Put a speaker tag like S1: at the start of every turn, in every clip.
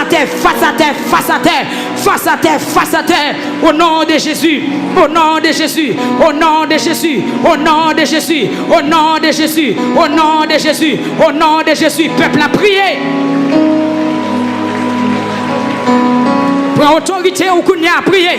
S1: terre, face à terre, face à terre, face à terre, face à terre, au nom de Jésus, au nom de Jésus, au nom de Jésus, au nom de Jésus, au nom de Jésus, au nom de Jésus, au nom de Jésus, peuple a prié. Prends autorité au Kounia à prier.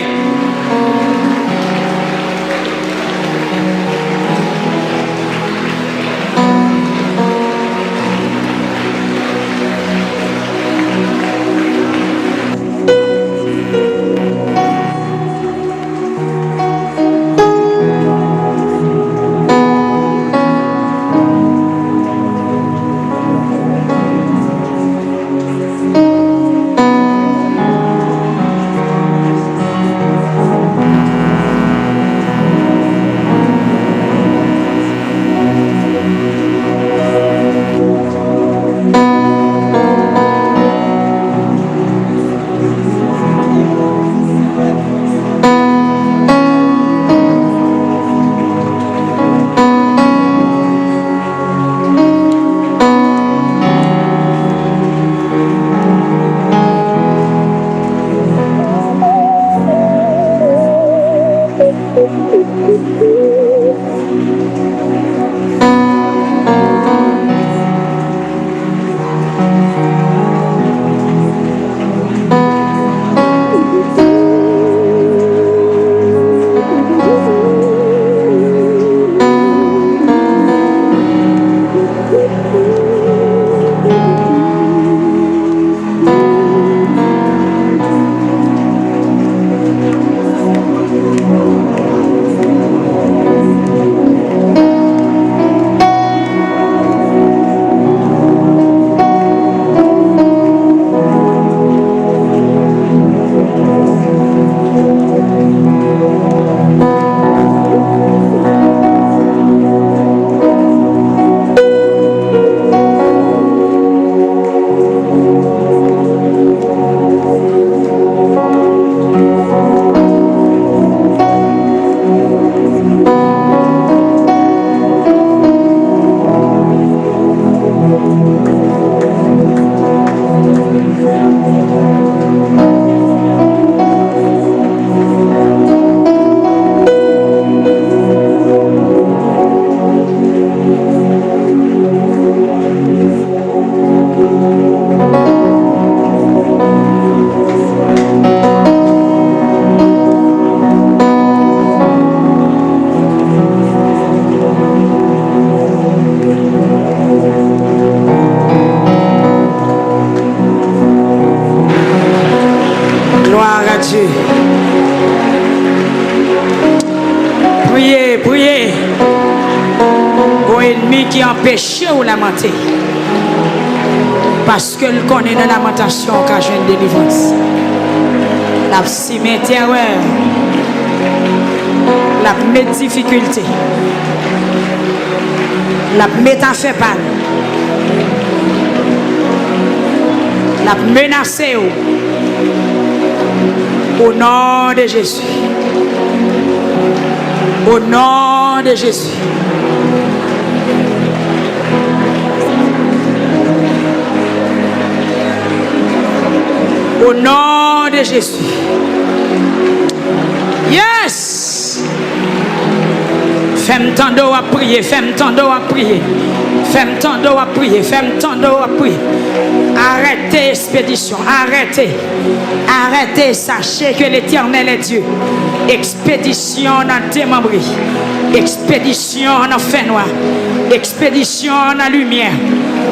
S1: Priez, priez. Bon ennemi qui empêche ou lamenter. Parce que le connaît dans la lamentation qu'a jeune délivrance. La met terreur. La met difficulté. La met en fait pas. La menacé au nom de Jésus. Au nom de Jésus. Au nom de Jésus. Yes. Femme tendo à prier, femme tendo à prier. Femme tendo à prier, femme tendo à prier. Arrêtez expédition, arrêtez. Arrêtez, sachez que l'Éternel est Dieu. Expédition dans démembrer. Expédition dans fin noir. Expédition dans lumière.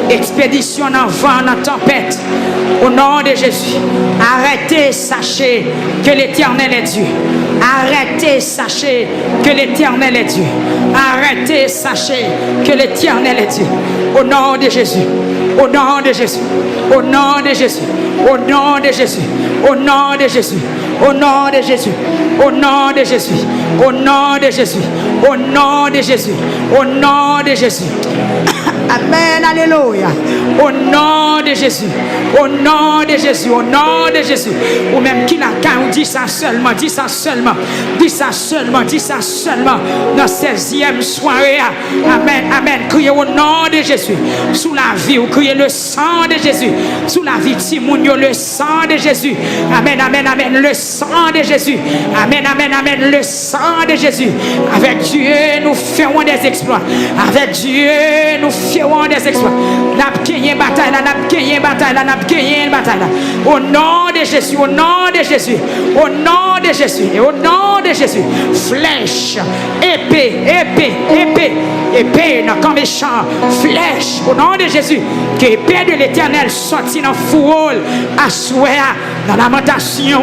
S1: Expédition dans vent, dans tempête. Au nom de Jésus. Arrêtez, sachez que l'Éternel est Dieu. Arrêtez, sachez que l'Éternel est Dieu. Arrêtez, sachez que l'Éternel est Dieu. Au nom de Jésus. Au nom de Jésus. Au nom de Jésus. Au nom de Jésus. Au nom de Jésus. Au nom de Jésus. Au nom de Jésus. Au nom de Jésus. Au nom de Jésus. Au nom de Jésus. Amen, alléluia. Au nom de Jésus. Au nom de Jésus, au nom de Jésus. Ou même qui n'a qu'à ou dit ça seulement, dis ça seulement, dis ça seulement, dis ça seulement. Dans 16e soirée. Amen, amen. Criez au nom de Jésus. Sous la vie, ou criez le sang de Jésus. Sous la vie, Timounio, le sang de Jésus. Amen, amen, amen. Le sang de Jésus. Amen, amen, amen. Le sang de Jésus. Avec Dieu, nous ferons des exploits. Avec Dieu, nous ferons des exploits. N'a pas gagné bataille là, n'a pas gagné bataille là, n'a pas gagné bataille là. Au nom de Jésus, au nom de Jésus, au nom de Jésus, et au nom de Jésus. Flèche, épée, épée, épée, épée, dans comme méchant, flèche, au nom de Jésus. Que l'épée de l'Éternel sortit dans le fourreau, à souhait, dans la lamentation,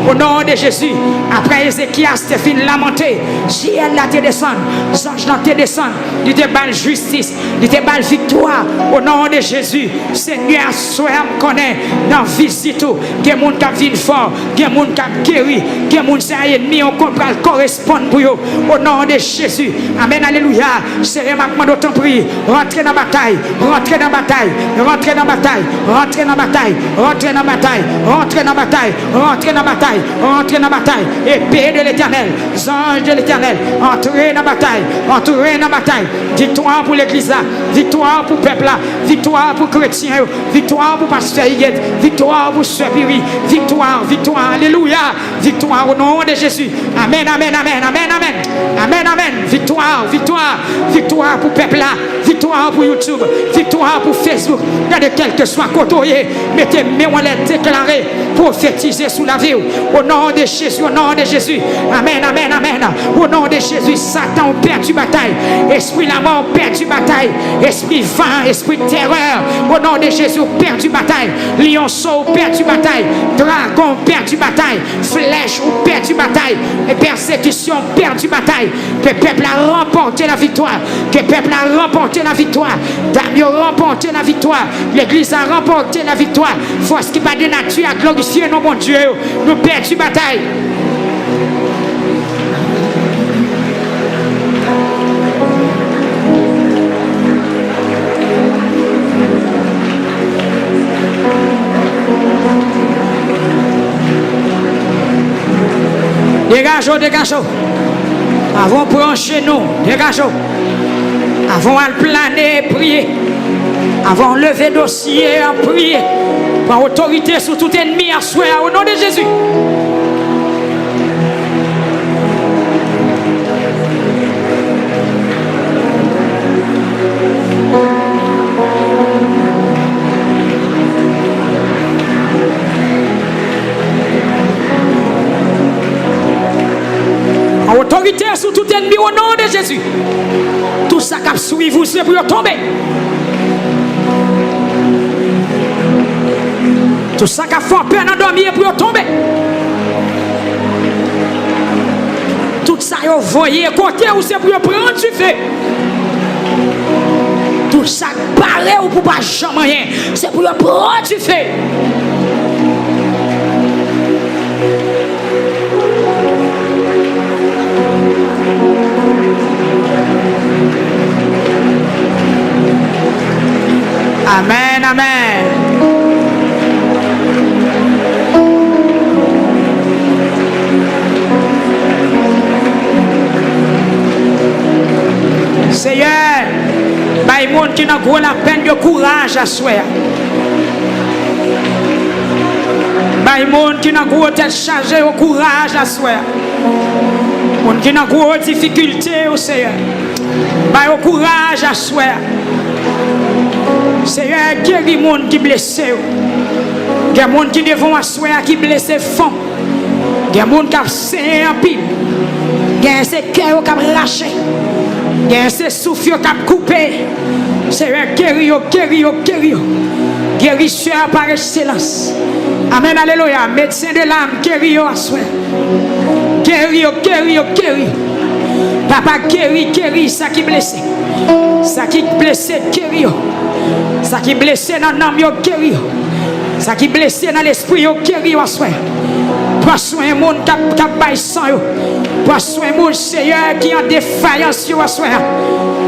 S1: au nom de Jésus. Après Ézéchias, te fin lamenté, ciel là te descend, ange là te descend, il te balle justice, il te balle victoire, au nom de Jésus. Seigneur, souhait, me connaît, dans visite, il y a des gens qui viennent fort, il y a des gens qui guéri, il y a des gens qui sont ennemis, on comprend, correspondent pour eux, au nom de Jésus. Amen, alléluia. C'est ma d'autant prier, rentrez dans la bataille, rentrez dans la bataille, rentrez dans la bataille, rentrez dans la bataille, rentrez dans la bataille, rentrez dans la bataille, rentrez dans la bataille, rentrez dans la bataille. Épée de l'Éternel, ange de l'Éternel, entrez dans la bataille, entrez dans la bataille. Victoire pour l'église là, victoire pour le peuple là, victoire pour les chrétiens, victoire pour pasteur Higuet, victoire pour Sœur Piri, victoire, victoire, alléluia, victoire au nom de Jésus. Amen, amen, amen, amen, amen, amen, amen. Victoire, victoire, victoire pour le peuple là, victoire pour YouTube, victoire pour Facebook. Regardez quel que soit côté, mettez mes lettres déclarées, prophétiser sous la vie. Au nom de Jésus, au nom de Jésus. Amen, amen, amen. Au nom de Jésus, Satan perd du bataille. Esprit la mort perd du bataille. Esprit vain, esprit de terreur. Au nom de Jésus, perd du bataille. Lionceau perd du bataille. Dragon perd du bataille. Flèche ou perd du bataille. Et persécution perd du bataille. Que le peuple a remporté la victoire. Que le peuple a remporté la victoire. Damien a remporté la victoire. L'église a remporté la victoire. Force qui va de nature à glorifier nos bons Dieu. Nous perdons du bataille. Dégageons, dégageons. Avant de prendre chez nous, dégageons. Avant de planer, prier. Avant de lever dossier, à prier. Par autorité sur tout ennemi, à souhait, au nom de Jésus. Autorité sur tout ennemi au nom de Jésus. Tout ça qui suit vous, c'est pour tomber. Tout ça qui fait peur dans dormir pour tomber. Tout ça vous voyez côté où c'est pour prendre du feu. Tout ça paraît ou pour pas jamais rien, c'est pour prendre du feu. Amen, amen. Seigneur, il y a des gens qui ont la peine de courage à soi. Il y a des gens qui ont tête chargée au courage à soi. Il y a des gens qui ont des difficultés au Seigneur. Il y a du courage à soi. Seigneur, guéris les gens qui sont blessés. Il y a des gens qui devant soi qui sont blessés fond. Il y a des gens qui ont saigné en pile. Il y a des cœurs qui ont lâché. Il y a des souffles qui ont coupé. Seigneur, guéris, guéris, guéris. Guérisseur par excellence. Amen, alléluia. Médecin de l'âme, guéris à soi. Guéris, guéris, guéris. Papa, guéris, guéris, ça qui est blessé. Ça qui est blessé, guéris. Ça qui est blessé dans l'âme, guéris. Ça qui est blessé dans l'esprit, guéris à soi. Prends soin monde qui a bail sang yo. Prends soin monde Seigneur qui en défaillance yo soir.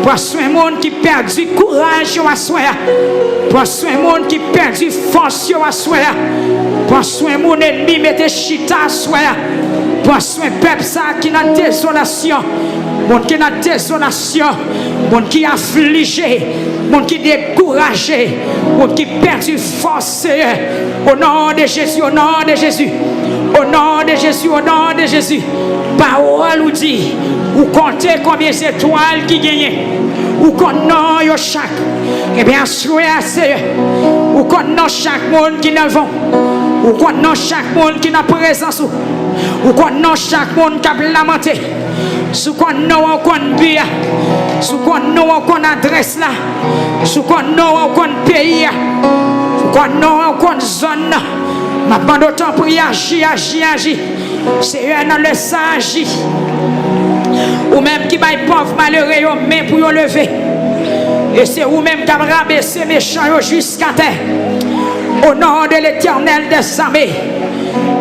S1: Prends soin monde qui perdu courage yo soir. Prends soin monde qui perdu force yo soir. Prends soin mon ennemi mette chita soir. Prends soin peuple ça qui dans désolation. Monde qui dans désolation, monde qui affligé, monde qui découragé, monde qui perdu force. Au nom de Jésus, au nom de Jésus. Au nom de Jésus, au nom de Jésus. Parole ou dit, ou comptez combien d'étoiles qui gagnent. Ou qu'on a chaque. Eh bien, soyez Seigneur. Ou qu'on a chaque monde qui n'a vent. Ou qu'on a chaque monde qui n'a présence. Ou qu'on a chaque monde qui a lamenté. Sous qu'on a qu'on bien. Sous qu'on a qu'on adresse là. Sous qu'on a qu'on pays. Sous qu'on a qu'on zone. Ma bande autant pour y agir. Seigneur, dans le sage. Ou même qui baille pauvre malheureux, mais pour y lever. Et c'est vous même qui avez rabaissé méchants jusqu'à terre. Au nom de l'Éternel des armées,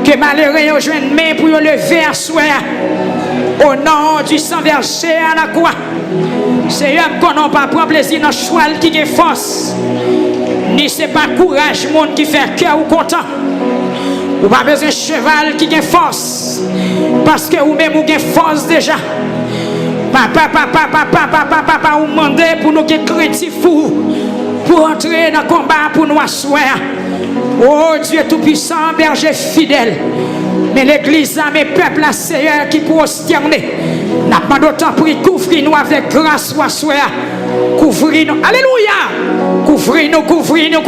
S1: que malheureux joignent main pour y lever à soi. Au nom du sang versé à la croix. Seigneur, qu'on n'a pas prendre plaisir dans le choix qui est force. Ni c'est pas courage, monde qui fait cœur ou content. Ou pas besoin de cheval qui a force. Parce que vous-même vous avez force déjà. Papa, vous demandez pour nous qui créatifs pour entrer dans le combat pour nous asseoir. Oh Dieu tout-puissant, berger fidèle. Mais l'église, mes peuples, la Seigneur qui prosterner. N'a pas d'autant pour couvrir-nous avec grâce ou asseoir. Couvrir-nous. Alléluia. Couvrir-nous. Couvrir-nous.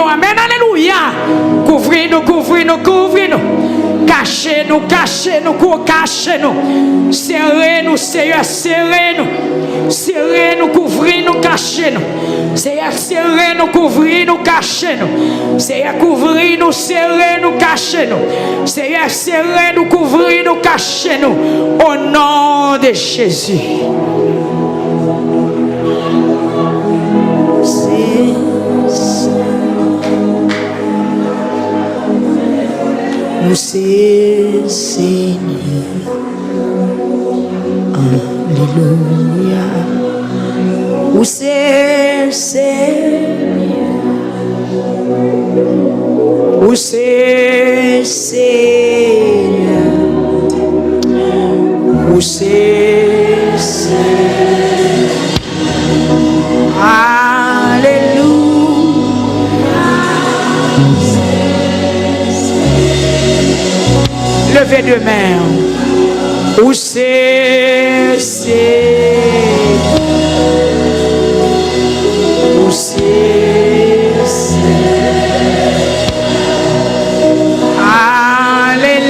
S1: Amen. Alléluia. Couvrir-nous. Cachez-nous. Serrez-nous, Seigneur, serrez-nous, couvrir-nous, cachez-nous. Seigneur, serrez-nous, couvrir-nous, cachez-nous. Seigneur, couvrir-nous, serrez-nous, cachez-nous. Seigneur, serrez-nous, couvrir-nous, cachez-nous. Au nom de Jésus. Nous c'est Seigneur. Alléluia. Nous c'est Seigneur. Nous c'est Seigneur. Nous c'est Seigneur. Alléluia. Levez deux mains. Où c'est, où c'est, alléluia,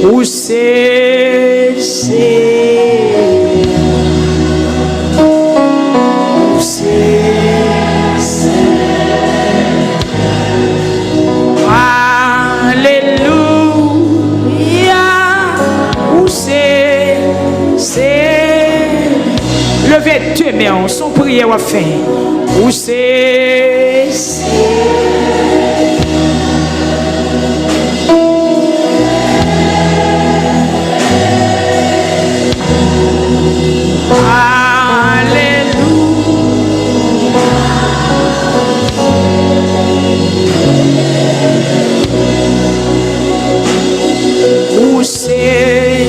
S1: où c'est. Levez deux mains, son prière à faire. Où c'est? Où c'est?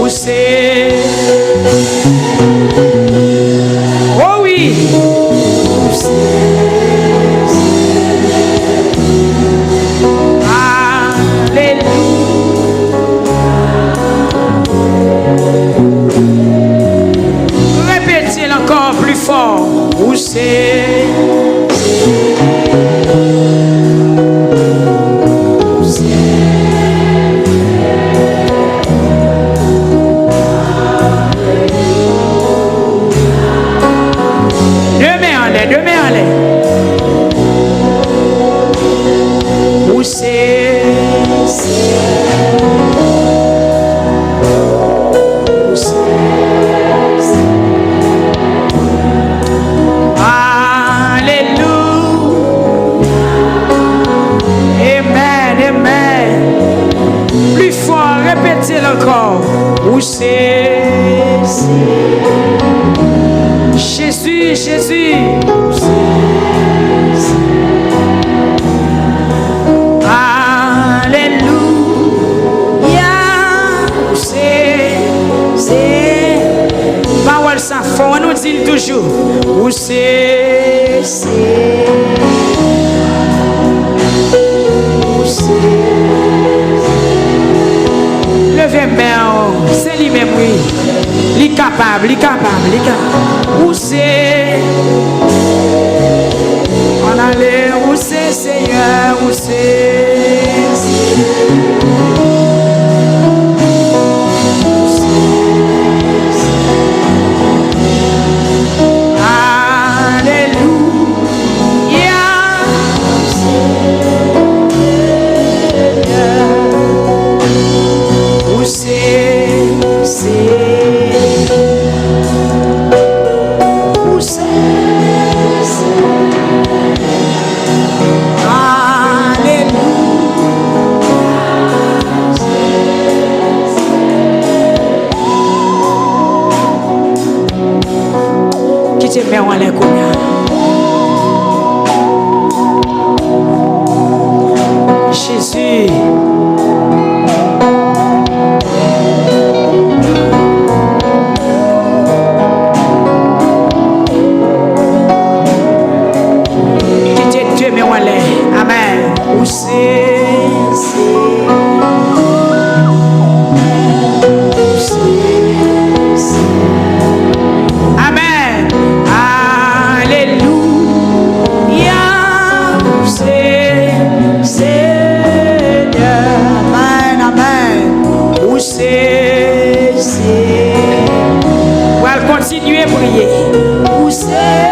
S1: Où c'est? Oh oui. Où c'est? Répétez encore plus fort. Où c'est? Deux mains en l'air. Où c'est? Répétez-le encore. Où c'est? Jésus, Jésus. Alléluia. Où c'est? Parole sans fond, on nous dit toujours. Où c'est? Levez main, c'est lui-même, oui. Il est capable. Où c'est? On allait, où c'est, Seigneur, où c'est? Alléluia. Où c'est? Où c'est? Alléluia. Qui te met en l'air comme Jésus. Amen. Où c'est? Amen. Alléluia. Où c'est? Seigneur. Amen. Amen. Où c'est? On va continuer à prier. Où c'est?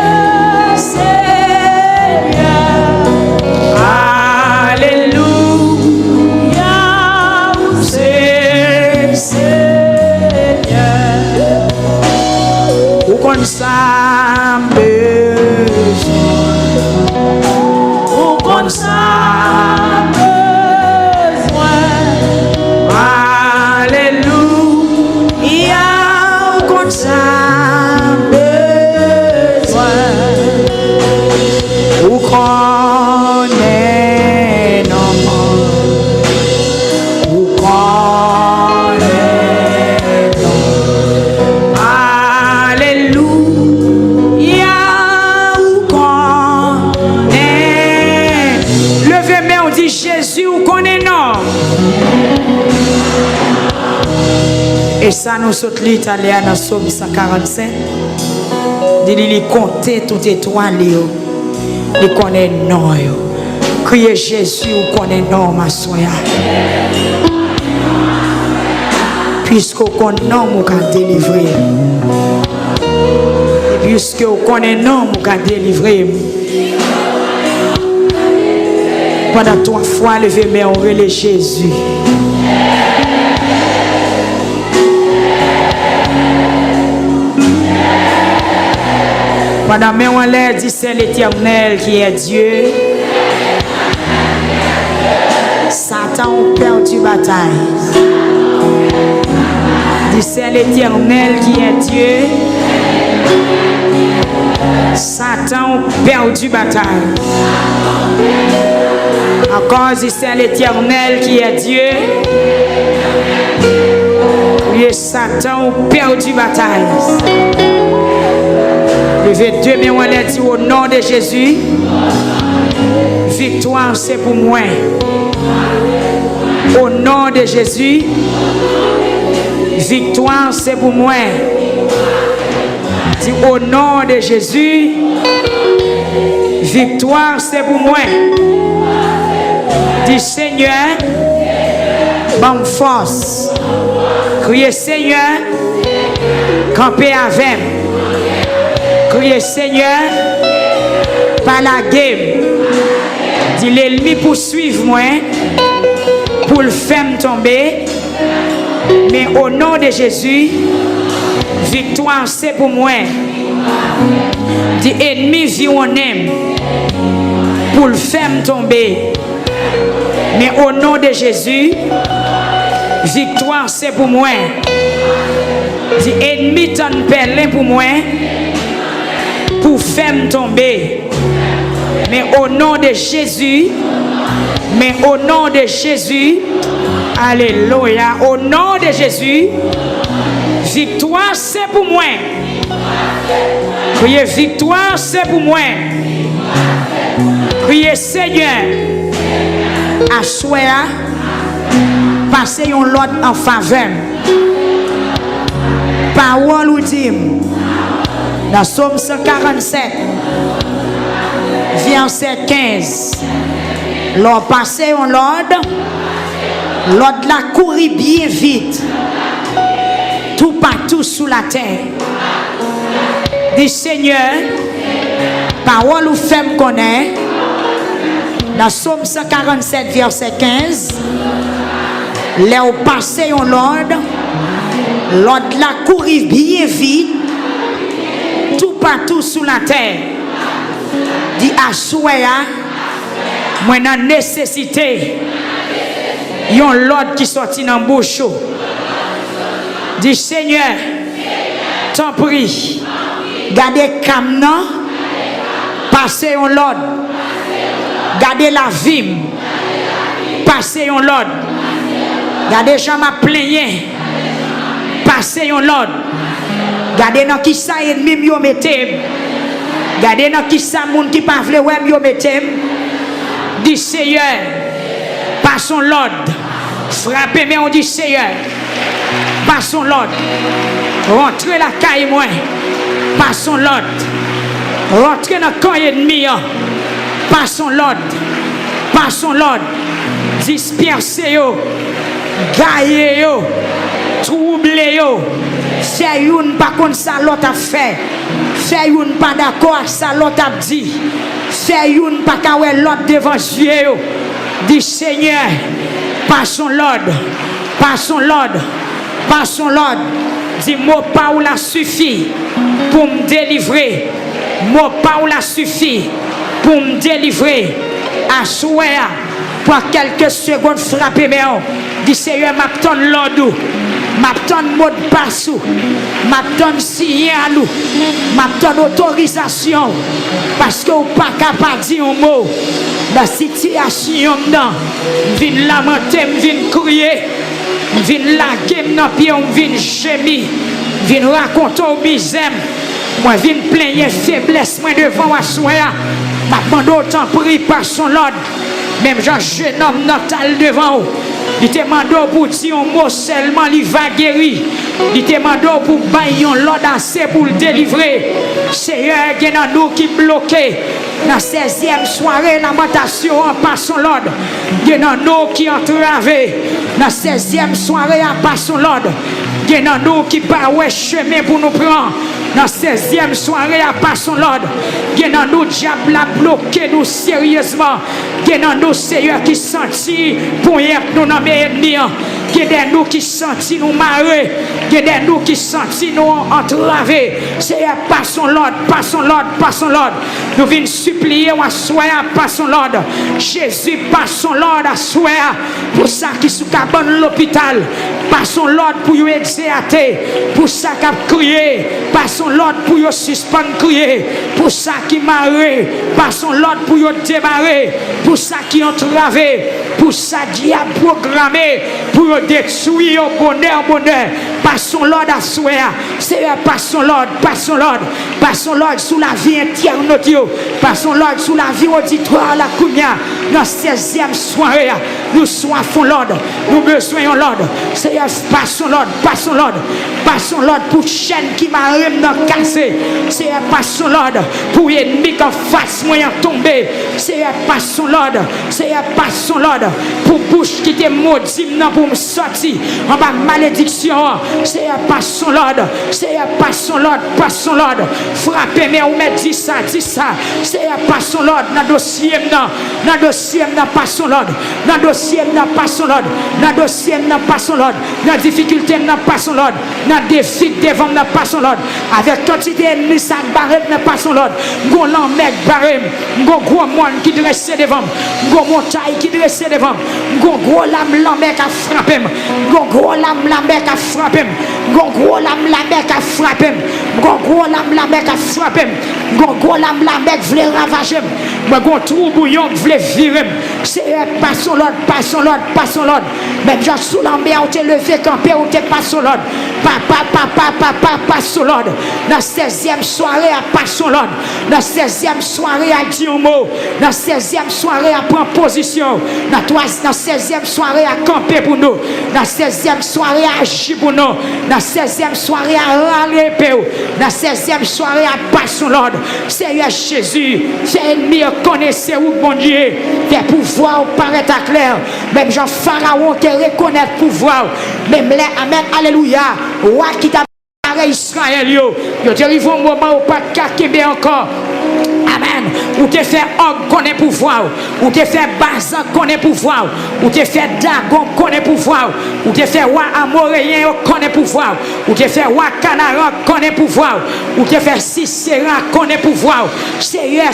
S1: Ça besoin, ça besoin, alléluia, qu'on ça besoin, ou qu'on est normal, ou qu'on est normal, alléluia. Jésus, ou connaît non. Et ça nous saute l'italien dans Somme 145. Il compter tout étoile, il connaît non. Criez Jésus, ou connaît non, ma soeur. Puisqu'on connaît non, on peut délivrer. Puisqu'on connaît non, on peut délivrer. Pendant 3 fois, levez main, on relève Jésus. Pendant main, on lève, dit c'est l'Éternel qui est Dieu. Satan a perdu bataille. Dit c'est l'Éternel qui est Dieu. Satan a perdu bataille. Encore, c'est l'Éternel qui est Dieu. Oui, Satan a perdu bataille. Levez deux mains, on a dit au nom de Jésus. Victoire, c'est pour moi. Au nom de Jésus. Victoire, c'est pour moi. Dis au nom de Jésus. Victoire, c'est pour moi. Dis Seigneur, bonne force. Criez Seigneur, campez avec. Criez Seigneur, par la game. Dis l'ennemi poursuive moi pour le faire tomber. Mais au nom de Jésus, victoire c'est pour moi. Dis ennemi vit on aime pour le faire tomber. Mais au nom de Jésus, victoire c'est pour moi. Dis ennemi t'en perlin pour moi pour faire tomber. Mais au nom de Jésus, alléluia, au nom de Jésus, victoire c'est pour moi. Priez victoire c'est pour moi. Priez Seigneur, assoya, passez un lot en faveur. Parole ou dim, dans Somme 147, verset 15. L'on passait un l'ordre la courit bien vite, tout partout sous la terre. Dit Seigneur, parole ou femme connaît, dans Somme 147, verset 15, l'on passait un l'ordre la courit bien vite, tout partout sous la terre. Dit Assoya, moi dans nécessité, yon l'ordre qui sorti dans bouche. Dit Seigneur, t'en prie, gardez Kamnan, passez un l'ordre, gardez la vie, passez un l'ordre, gardez Jean m'a plaigné, passez un l'ordre, gardez dans qui ça ennemi yo mettez. Gardez dans qui ça moun qui pas vle wè yo mettez. Dit Seigneur, passons l'ordre. Frappez mais on dit Seigneur, passons l'ordre. Rentrez la caille moi. Passons l'ordre. Rentrez dans le camp ennemi. Passons l'ordre. Passons l'ordre. Dispersez yo. Gaillez yo. Troublez yo. Fait une pas comme ça l'autre a fait. Fait une pas d'accord avec ça l'autre a dit. Fait une pas qu'à l'autre devant Dieu. Dit Seigneur, passons l'ordre. Passons l'ordre. Passons l'ordre. Dis mot Paul a suffi pour me délivrer. Mot Paul a suffi pour me délivrer. À souhait pour quelques secondes frapper mais dit Seigneur m'attend l'ordre. M'attend mot de passe, m'attend signal, m'attend autorisation parce que ou pas capable de dire un mot. La situation dedans, vin lamenter, vin crier, vin laguer dans pied, vin gémir, vin raconter au misère, moi vin plaigner faiblesse moi devant assoya. M'attend autant pris par son ordre. Même jeune homme natal devant vous. Il te demande pour dire un mot seulement, il va guérir. Il te demande pour bailler l'ordre assez pour le délivrer. Seigneur, il y a nous qui bloqués. Dans la 16e soirée, lamentation en passant l'ordre. Il y a nous qui entravés. Dans la 16e soirée, en passant l'ordre. Il y a nous qui pas chemin pour nous prendre. Dans la 16e soirée, en passant l'ordre. Il y a nous diable à bloquer nous sérieusement. Il y a nous Seigneur qui sentit pour y être nous dans mes ennemis. Il y a nous qui sentit nous marrer. Il y a nous qui sentit nous entraver. Seigneur, passons l'ordre, passons l'ordre, passons l'ordre. Nous venons supplier à soir, passons l'ordre. Jésus, passons l'ordre à soir. Pour ça qui sous cabane l'hôpital. Passons l'ordre pour y exercer. Pour ça qui a crié. Passons l'ordre pour y suspendre crier. Pour ça qui marrer. Passons l'ordre pour y démarrer. Pour ça qui entravé. Pour ça qui a programmé. Pour détruire au bonheur. passons l'ordre à souhait. Seigneur, passons l'ordre, passons l'ordre. Passons l'ordre sous la vie internaute. Passons l'ordre sous la vie auditoire, la Kounia. Dans 16e soirée, nous soifons l'ordre. Nous besognons l'ordre. Seigneur, passons l'ordre, passons l'ordre. Passons l'ordre pour chaîne qui m'a cassé. Seigneur, passons l'ordre pour ennemi qu'en face moyen tomber. Seigneur, passons l'ordre. Seigneur, passons l'ordre pour bouche qui te maudit pour me sortir en bas malédiction. Seigneur, passons l'ordre. Seigneur, passons l'ordre, passons l'ordre. Frappez-moi ou me dit ça, dis ça. Seigneur, passons l'ordre dans le dossier, dans le dossier, passons l'ordre. Dans le dossier, passons l'ordre. Dans le dossier, passons l'ordre. Dans la difficulté, passons l'ordre. Dans le défi devant, passons l'ordre. Avec quantité d'ennemis, ça barrette, passons l'ordre. Gon l'emmène barré, gon gros monde qui dresse devant, gon montagne qui dresse devant, gon gros lame l'emmène qui a frappé, gon gros lame l'emmène qui a frappé, gon gros lame l'emmène qui a frappé, gon gros lame l'emmène qui a frappé, gon gros lame l'emmène qui voulait ravager, gon trou bouillon qui voulait virer. C'est passons l'ordre, passons l'ordre, passons l'ordre. Même gens sous l'emmène, on t'est levé, campé, on t'est passons l'ordre. Papa, passons l'ordre. Dans 16e soirée, à passons l'ordre. Dans 16e soirée, à dire un mot. Dans 16e soirée, à prendre position. Dans 16e soirée, à camper pour nous. Dans 16e soirée, à agir pour nous. Dans 16e soirée, à râler pour nous. Dans 16e soirée, à passons l'ordre. Seigneur Jésus, c'est ennemi, connaissez où, bon Dieu. Fait pouvoir paraître à clair. Même Jean Pharaon te reconnaître pouvoir. Même les Amen, Alléluia. Roi qui t'a Israël, yo te arrive au moment où pas de encore. Amen. Ou te fait homme connaît pouvoir. Ou te fait Bazan connaît pouvoir. Ou te fait Dagon connaît pouvoir. Ou te fait Roi Amoréen connaît pouvoir. Ou te fait Roi Canaran connaît pouvoir. Ou te fait Sisera connaît pouvoir. Seigneur,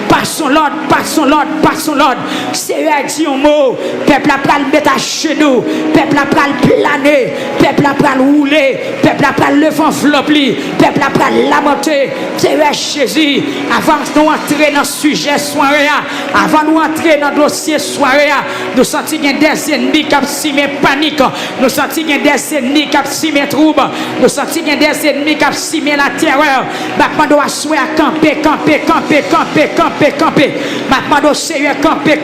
S1: passons l'ordre, passons l'ordre, passons l'ordre. Seigneur, dis un mot. Peuple a pris le mettre à genoux. Peuple a pris le planer. Peuple a pris le rouler. Peuple a pris le vent flopli. Peuple a pris le lamenter. Seigneur Jésus, avant de nous entrer dans le sujet soirée, avant de nous entrer dans le dossier soirée, nous sentons des ennemis qui ont panique, nous sentons des ennemis qui ont trouble, nous sentons des ennemis qui ont la terreur. Maintenant, nous doit souhaiter camper. Maintenant, nous Seigneur camper.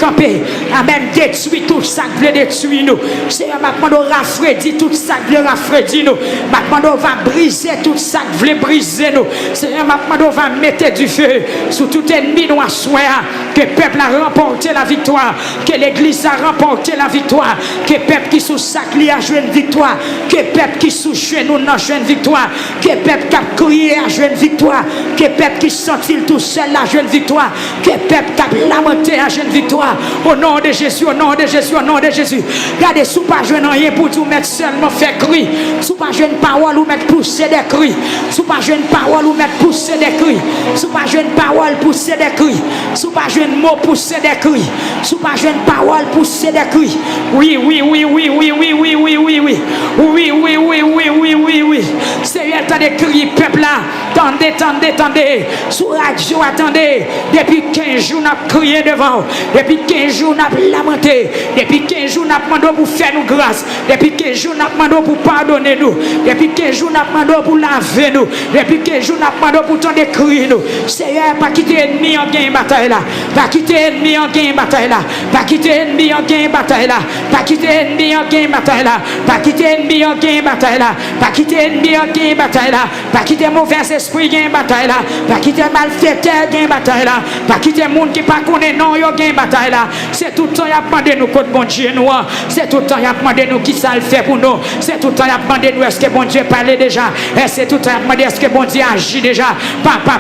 S1: Amen. Détruire tout ça qui veut détruire nous. Seigneur, maintenant, nous rafraîchir tout ça qui veut rafraîchir nous. Maintenant, nous va briser tout ça qui veut briser nous. Seigneur, maintenant, nous va mettre du feu sur tout ennemi nous assoir, que le peuple a remporté la victoire, que l'église a remporté la victoire, que le peuple qui sous sac a joué une victoire, que le peuple qui sous genou a joué une victoire, que le peuple qui a crié a joué une victoire, que le peuple qui sentit tout seul a joué une victoire, que le peuple qui a lamenté a joué une victoire. Au nom de Jésus, au nom de Jésus, au nom de Jésus. Regardez, sous pas jouer rien pour tout mettre seulement faire cri, sous pas jouer une parole ou mettre pousser des cris, sous pas jouer une parole ou mettre pousser des cris. Sous pas jouer une parole pousser des cris. Sous pas jouer un mot pousser des cris. Sous pas jouer une parole pousser des cris. Oui. Seigneur, attendez crier peuple là. Attendez. Sous radio, attendez. Depuis 15 jours, nous avons crié devant. Depuis 15 jours, nous avons lamenté. Depuis 15 jours, nous avons demandé pour faire nous grâce. Depuis 15 jours, nous avons demandé pour pardonner nous. Depuis 15 jours, nous avons demandé pour laver nous. Depuis 15 jours, nous avons demandé pour tendre crier nous. Seigneur, pas quitter ennemi en gain bataille là. Pas quitter ennemi en gain bataille là. Pas quitter ennemi en gain bataille là. Pas quitter ennemi en gain bataille là. Pas quitter ennemi en gain bataille là. Pas quitter ennemi en gain bataille là. Pas quitter mauvais esprit gain bataille là. Pas quitter malfaiteur gain bataille là. Pas quitter monde qui pas connaît non yo gain bataille là. C'est tout le temps y a demandé nous contre bon Dieu nous. C'est tout le temps y a demandé nous qui ça le fait pour nous. C'est tout le temps y a demandé nous est-ce que bon Dieu parle déjà. Et c'est tout le temps y a demandé est-ce que bon Dieu agit déjà. Papa,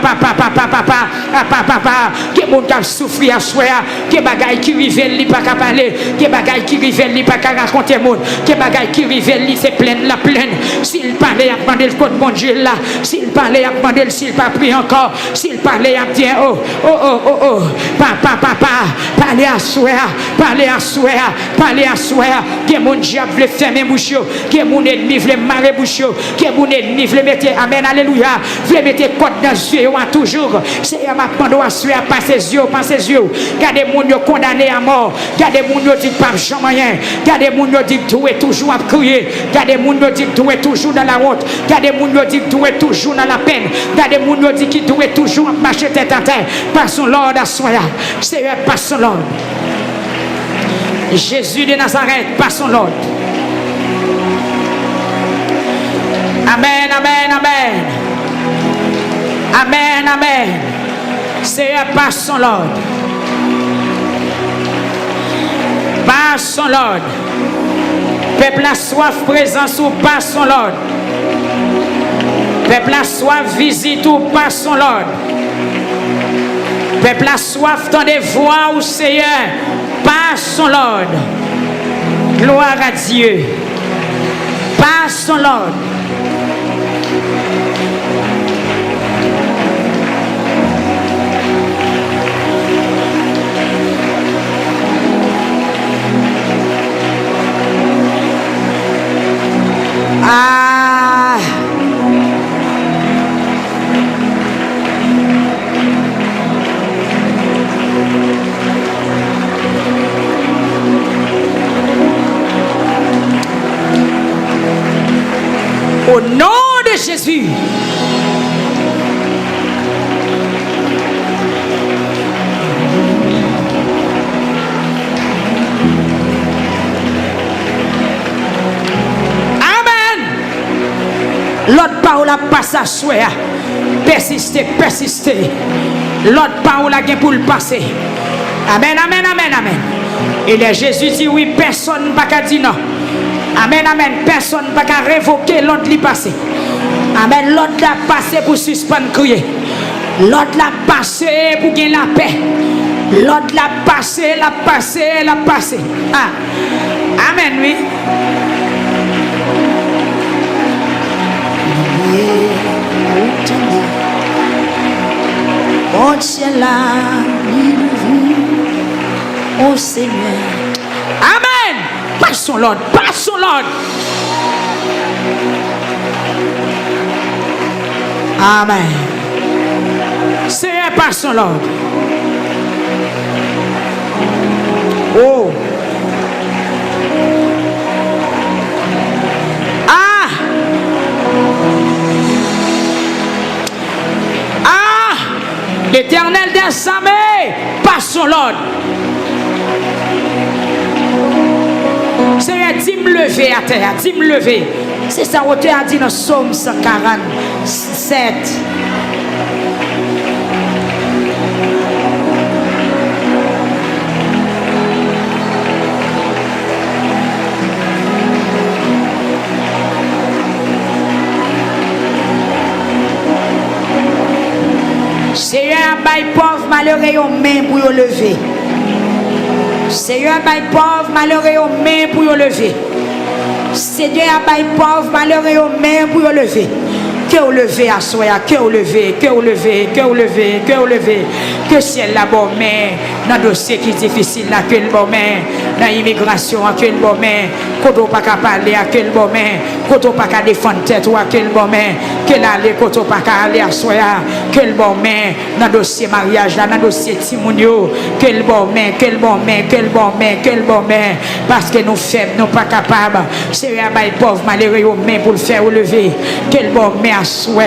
S1: que mon cap souffrir à soi, que bagaille qui rive li pas qu'à parler, que bagaille qui rive li pas qu'à raconter monde, que bagaille qui rive li c'est pleine la pleine. S'il parlait à demander le code bon Dieu là, s'il parlait à demander s'il pas pris encore, s'il parlait à dire papa, parler à soi, que que mon diable veut fermer bouche, que mon ennemi veut marrer bouche, que mon ennemi veut mettre, amen, alléluia, veut mettre côte dans les yeux, toujours. Seigneur, m'a demandé à suivre par ses yeux, gardez mon yo condamné à mort, gardez mon yo dit pas jamais rien, gardez mon yo dit tout est toujours à crier, gardez mon yo dit tout est toujours dans la honte, gardez mon yo dit tout est toujours dans la peine, gardez mon yo dit qui tout est toujours à marcher tête à terre, par son Lord à soi, Seigneur, par son Lord. Jésus de Nazareth, par son Lord. Amen, amen, amen. Amen, amen. Seigneur, par son Lord. Par son Lord. Peuple a soif présence ou par son Lord. Peuple a soif visite ou par son Lord. Peuple a soif dans des voix ou Seigneur par son Lord. Gloire à Dieu. Par son Lord. Ah. Au nom de Jésus. L'autre parole a passé à souhait. Persister, persister. L'autre parole a gagné pour le passer. Amen, amen, amen, amen. Et les Jésus dit oui, personne ne va dire non. Amen, amen. Personne ne va révoquer l'autre qui passé. Amen. L'autre l'a passé pour suspendre crier. L'autre l'a passé pour gagner la paix. L'autre l'a passé, l'a passé, l'a passé. Ah. Amen, oui.
S2: Oh ciel là, oh Seigneur.
S1: Amen. Passons l'ordre, passons l'ordre. Amen. Seigneur, passons l'ordre. Oh. L'Éternel des armées, passons l'ordre. Seigneur, dis-moi lever à terre, dis-moi lever. C'est ça, auteur a dit dans Psaume 147.
S2: Seigneur, bail pauvre malheureux aux mains pour y lever. Seigneur, bail pauvre malheureux aux mains pour y lever. Seigneur, bail pauvre malheureux aux mains pour y lever. Que vous levez à soi, que vous levez, que vous levez, que vous levez, que vous levez. Que ciel la bonne main, dans le dossier qui est difficile, là, que le bon main, dans l'immigration, que le bon main, quand on pas qu'à parler, que le bon main, quand on pas qu'à défendre tête, que le bon main, que l'aller, quand on pas qu'à aller à soi, que le bon main, dans le dossier mariage, là, dans le dossier timonio, que le bon main, que le bon main, que le bon main, que le bon main, parce que nous faibles, nous pas capables, c'est un bail pauvre, malheureux, aux mains pour le faire lever, que le bon main à soi,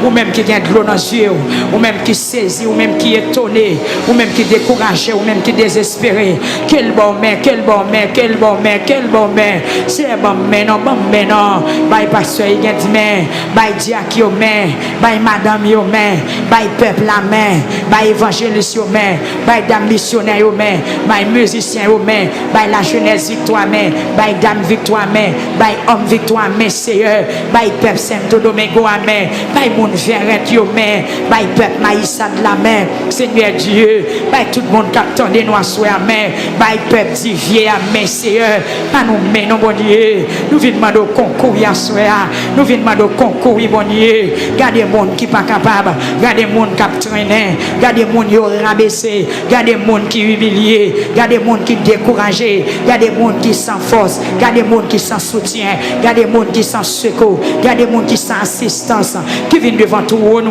S2: ou même qui gagne de l'eau dans les yeux, ou même qui saisit, ou même qui est étonné, ou même qui découragé, ou même qui désespéré. Quel bon main, quel bon main, quel bon main, quel bon main. C'est bon main, non, bon main, non. Bye pasteur, il y a des mains. Bye diacre, yo main. Bye madame, yo main. Bye peuple, la main. Bye évangéliste, yo main. Bye dame missionnaire, yo main. Bye musicien, yo main. Bye la jeunesse, victoire, main. Bye dame, victoire, main. Bye homme, victoire, main, Seigneur. Bye peuple, Saint-Domingo, amen. Bye moun verret, yo main. Bye peuple, maïssa de la main. Seigneur Dieu, by tout le monde qui attendait nous à soi, amen. By peuple
S1: vieux à main, Seigneur. Pas nous menons, bon Dieu. Nous venons demander au concours, nous venons demander au concours, bon Dieu. Gardez les gens qui ne sont pas capables. Gardez les gens qui traînent. Gardez les gens qui ont rabaissé. Gardez les gens qui sont humiliés. Gardez les gens qui sont découragés. Gardez les gens qui sont sans force. Gardez les gens qui sont sans soutien. Gardez les gens qui sont sans secours. Gardez les gens qui sont sans assistance. Qui viennent devant tout le monde,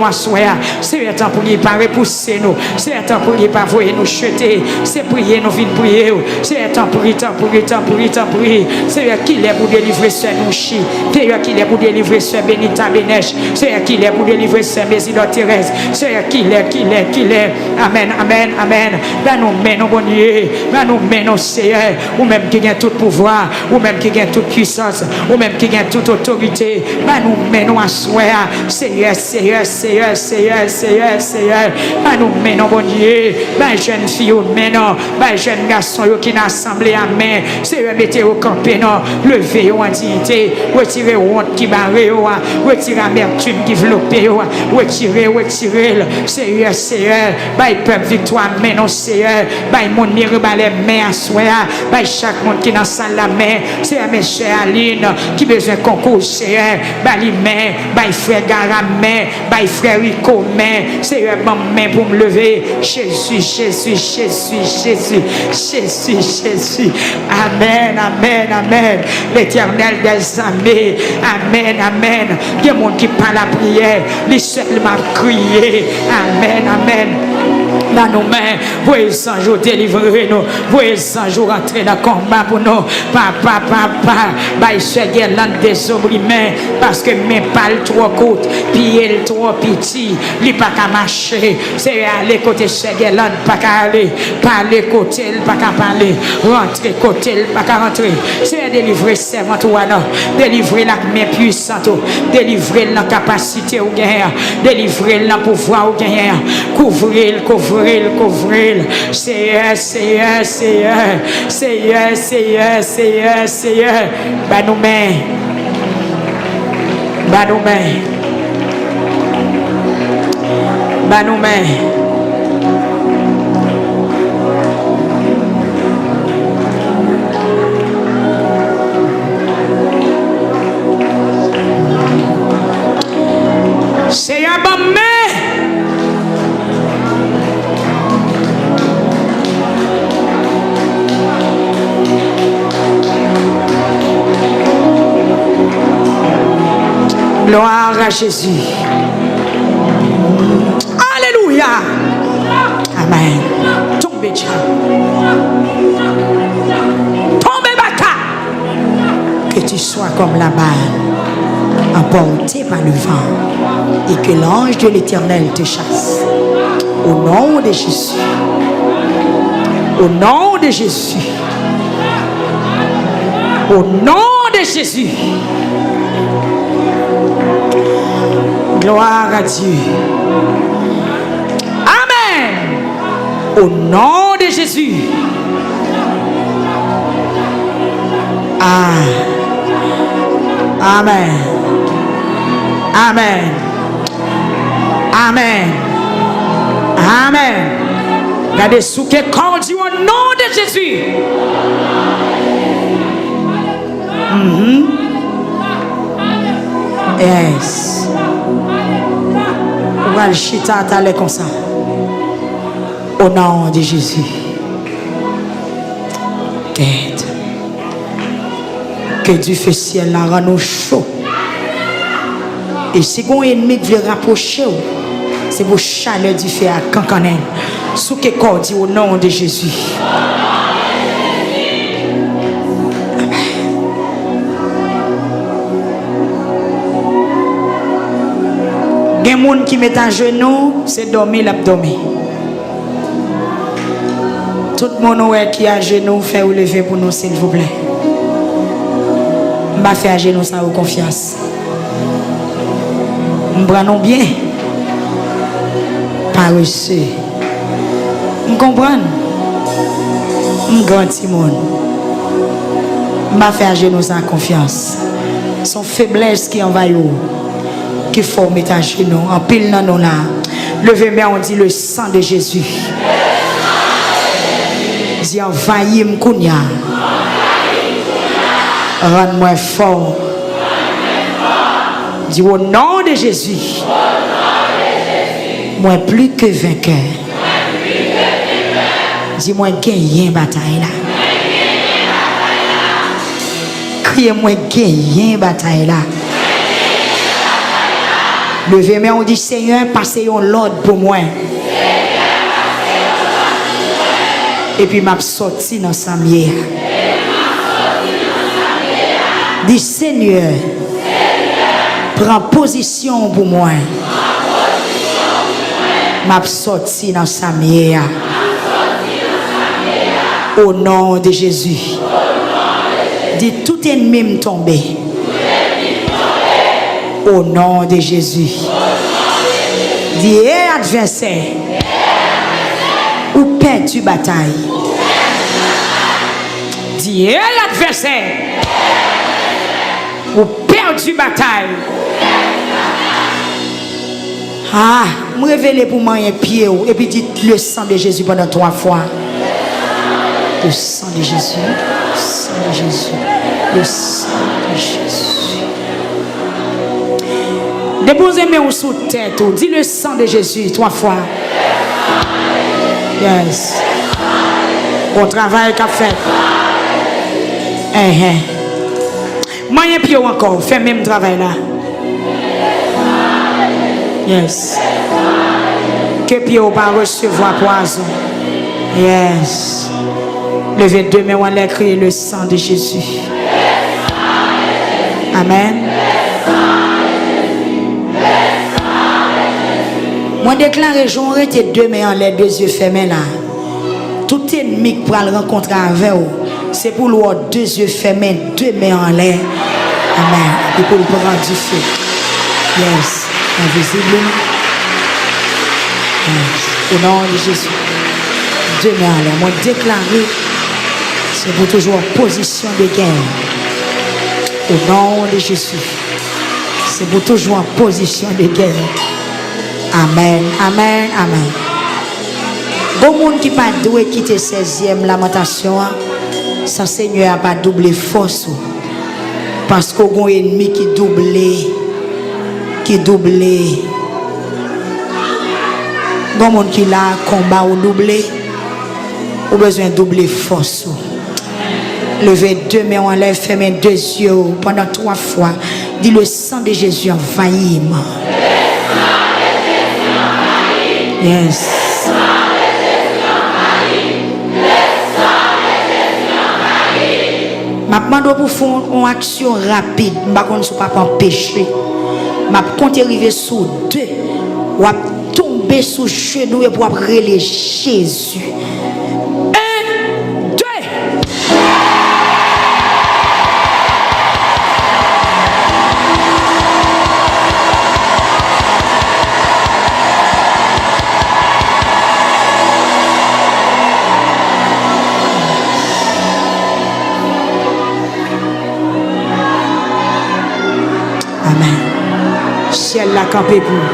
S1: c'est le temps pour lui pas repousser nous. C'est le temps pour lui pas voyer nous jeter. C'est prier, nous venons prier. C'est le temps pour lui, temps pour lui, temps pour lui, temps pour lui. C'est le qui est pour délivrer ce Nouchi. C'est le qui est pour délivrer ce Benita Benesh. C'est le qui est pour délivrer ce Mésidor Thérèse. C'est le qui est. Amen, amen, amen. Là nous menons, bon Dieu. Là nous menons, Seigneur. Ou même qui a tout pouvoir. Ou même qui a toute puissance. Ou même qui a toute autorité. Là nous menons à soi. Seigneur, Seigneur, Seigneur, Seigneur, Seigneur, Seigneur. Là nous menons, bon Dieu. Ben jeune fille, menons. Ben jeune garçon qui n'a assemblé à main. Seigneur, mettez au campé, non. Levez en dignité. Retirez honte qui barre. Retirez amertume qui vloppe. Retirez. Seigneur, Seigneur. Ben peuple victoire, menons, Seigneur. Ben mon mire, ben les mains à soi. Ben chaque monde qui n'a salle la main. Seigneur, mes chers Aline, qui besoin de concours, Seigneur. Ben les mains, ben frère Gara main, ben frère Rico main. Seigneur, ma main pour me lever. Jésus. Amen, amen, amen. L'Éternel des armées. Amen, amen. Il y a des gens qui parlent la prière. Les seuls m'a crié. Amen, amen. Dans nos mains, voyez 100 jours délivrer nous, voyez 100 jours entrer dans le combat pour nous. Papa, bah il se guère des opprimés parce que mes pales trop courtes, pieds trop petits, il pas qu'à marcher. C'est aller côté se guère pas qu'à aller, parler côté pas qu'à parler, rentrer côté pas qu'à rentrer. C'est délivrer servant ou alors, délivrer la main puissante, délivrer la capacité au guerre, délivrer la pouvoir au guerre, couvrir. Seigneur. Bah nous mains. Seigneur, bonne main. Gloire à Jésus. Alléluia. Amen. Tombez, tombez, baka. Que tu sois comme la balle, emporté par le vent, et que l'ange de l'Éternel te chasse. Au nom de Jésus. Au nom de Jésus. Au nom de Jésus. Gloire à Dieu. Amen. Au nom de Jésus. Amen. Amen. Amen. Amen. Regardez sous quel corps dit au nom de Jésus. Yes. On va le chita à comme ça. Au nom de Jésus. Aide. Que Dieu fait ciel là rend nous chaud. Et si un ennemi veut rapprocher, c'est pour chaleur du feu à cancanen. Sous que corps dit au nom de Jésus. Il y a des gens qui mettent à genoux, c'est dormir l'abdomen. Tout le monde qui est à genoux, fait ou lever pour nous, s'il vous plaît. Je vais faire à genoux ça avec confiance. Nous prenons bien. Pas reçu. Vous comprenez? Je grand petit monde. Je vais faire à genoux ça avec confiance. Son faiblesse qui envahit. Qui forme ta genou en pile dans nos là. Levez-moi, on dit le sang de Jésus.
S2: Dis envahis m'kounia. Rends-moi fort. Dis au nom de Jésus. Moi plus que vainqueur. Dis-moi gagner bataille là. Criez-moi gagner bataille là. Levez main, on dit Seigneur, passez l'ordre pour moi. Et puis m'a sorti dans sa mière. Dis Seigneur, prends position pour moi. M'a sorti dans sa mière. Au nom de Jésus. Dis tout ennemi me tomber. Au nom de Jésus. Dis adversaire. Ou perdu bataille. Dis l'adversaire. Ou perdu bataille. Ah, me révéler pour moi un pied et puis dites le sang de Jésus pendant 3 fois. Le sang de Jésus, le sang de Jésus, le sang de Jésus. Déposez mes mains sous tête, dis le sang de Jésus 3 fois. Yes. Bon travail qu'a fait. Moi, un pied encore, fais même travail là. Yes. Que pied ou pas recevoir poison. Yes. Levez 2 mains, on va crier le sang de Jésus. Amen. Moi déclare, j'aurais tes 2 mains en l'air, 2 yeux fermés là. Tout ennemi qui pourra le rencontrer avec vous, c'est pour lui 2 yeux fermés, 2 mains en l'air. Amen. Et pour le prendre du feu. Yes. Invisiblement. Yes. Au nom de Jésus. 2 mains en l'air. Moi déclarer, c'est pour toujours en position de guerre. Au nom de Jésus. C'est pour toujours en position de guerre. Amen, amen, amen. Bon monde qui pas doué quitter 16e lamentation, ça Seigneur a pas doublé force. Parce qu'on a un ennemi qui doublé. Bon monde qui là combat ou doublé, ou besoin de doubler force. Levez 2 mains en l'air, fermez 2 yeux pendant 3 fois. Dis le sang de Jésus envahit moi. Yes. Je demande pour faire une action rapide. Je ne vais pas empêcher. Je compte arriver sur 2. Je vais tomber sous genou et pour appeler Jésus. 1, 2. Ciel l'a campé pour.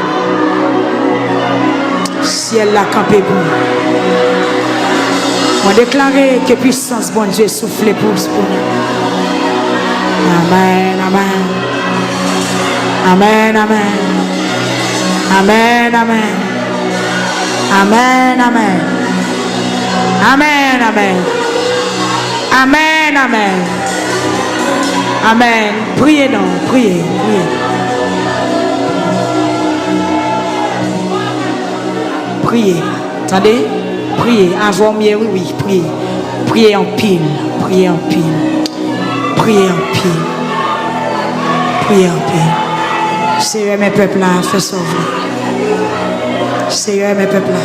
S2: Ciel l'a campé pour. On déclare que puissance bon Dieu souffle pour nous. Amen, amen. Amen, amen. Amen, amen. Amen, amen. Amen, amen. Amen, amen. Amen. Priez donc, priez, priez. Priez. Attendez. Priez. Avant mieux, oui, priez. Priez en pile. Priez en pile. Priez en pile. Priez en pile. Seigneur, mes peuples là, fais sauver. Seigneur, mes peuples là.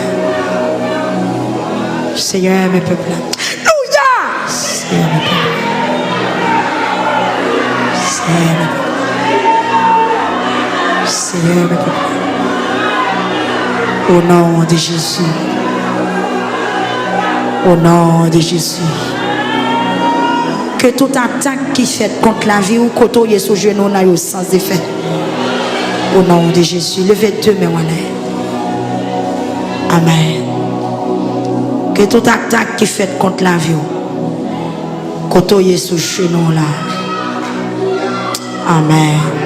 S2: Seigneur, mes peuples là. Alléluia! Seigneur, mes peuples là. Seigneur, mes peuples là. Seigneur, mes peuples là. Au nom de Jésus. Au nom de Jésus. Que toute attaque qui fait contre la vie ou côtoyer sous genou n'a eu sans effet. Au nom de Jésus. Levez 2 mains en l'air. Amen. Que toute attaque qui fait contre la vie, côtoyer sous genou là. Amen.